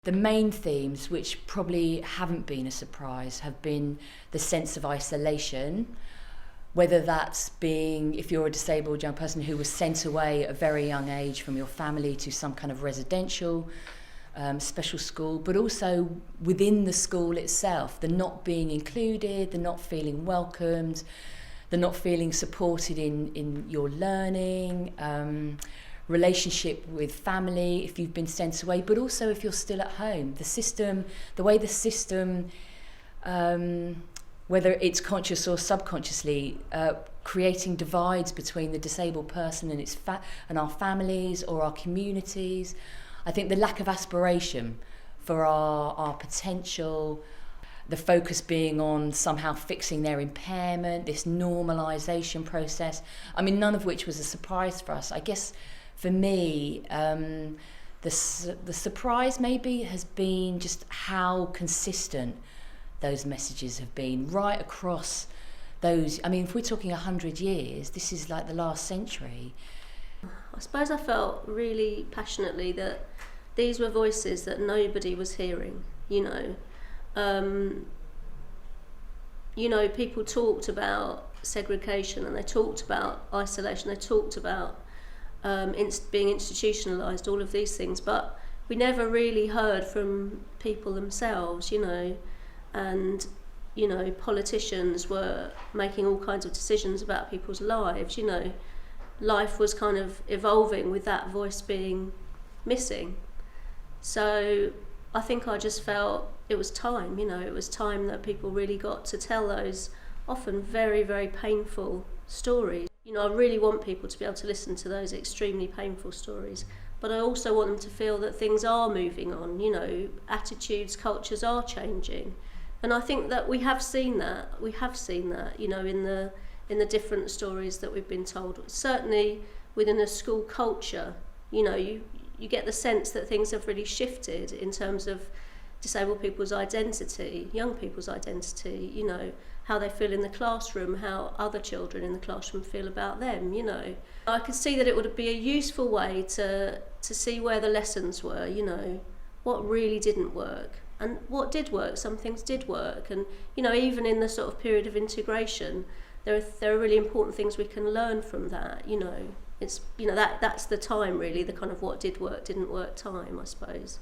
The main themes, which probably haven't been a surprise, have been the sense of isolation, whether that's being, if you're a disabled young person who was sent away at a very young age from your family to some kind of residential special school, but also within the school itself, the not being included, the not feeling welcomed, the not feeling supported in your learning, relationship with family if you've been sent away, but also if you're still at home. The system, the way the system, whether it's conscious or subconsciously, creating divides between the disabled person and and our families or our communities. I think the lack of aspiration for our potential, the focus being on somehow fixing their impairment, this normalisation process, I mean, none of which was a surprise for us. I guess for me, the surprise maybe has been just how consistent those messages have been right across those. I mean, if we're talking 100 years, this is like the last century. I suppose I felt really passionately that these were voices that nobody was hearing, you know. People talked about segregation and they talked about isolation, they talked about being institutionalised, all of these things, but we never really heard from people themselves, you know, and, you know, politicians were making all kinds of decisions about people's lives, you know. Life was kind of evolving with that voice being missing. So I think I just felt it was time, you know, it was time that people really got to tell those often very, very painful stories. You know, I really want people to be able to listen to those extremely painful stories, but I also want them to feel that things are moving on, you know, attitudes, cultures are changing. And I think that we have seen that, you know, in the different stories that we've been told. Certainly within a school culture, you know, you get the sense that things have really shifted in terms of disabled people's identity, young people's identity, you know, how they feel in the classroom, how other children in the classroom feel about them, you know. I could see that it would be a useful way to see where the lessons were, you know, what really didn't work and what did work. Some things did work, and, you know, even in the sort of period of integration, there are really important things we can learn from that, you know. It's, you know, that's the time really, the kind of what did work, didn't work time, I suppose.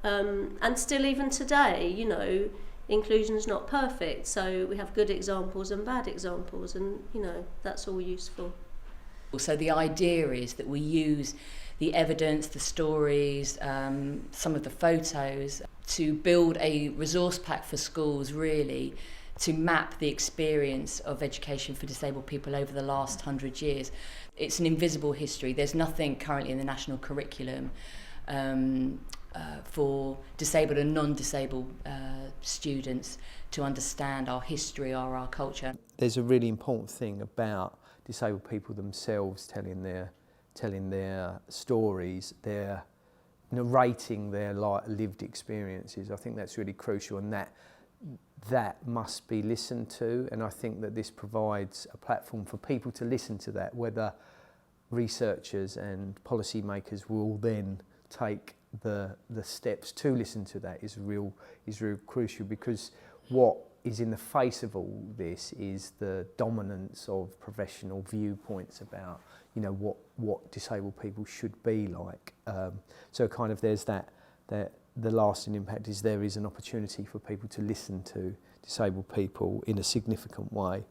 And still even today, you know, inclusion's not perfect, so we have good examples and bad examples, and, you know, that's all useful. So the idea is that we use the evidence, the stories, some of the photos to build a resource pack for schools, really, to map the experience of education for disabled people over the last 100 years. It's an invisible history. There's nothing currently in the national curriculum for disabled and non-disabled students to understand our history or our culture. There's a really important thing about disabled people themselves telling their stories, their narrating their lived experiences. I think that's really crucial, and that must be listened to, and I think that this provides a platform for people to listen to that. Whether researchers and policymakers will then take the steps to listen to that is real crucial, because what is in the face of all this is the dominance of professional viewpoints about, you know, what disabled people should be like. So kind of there's that the lasting impact is there is an opportunity for people to listen to disabled people in a significant way.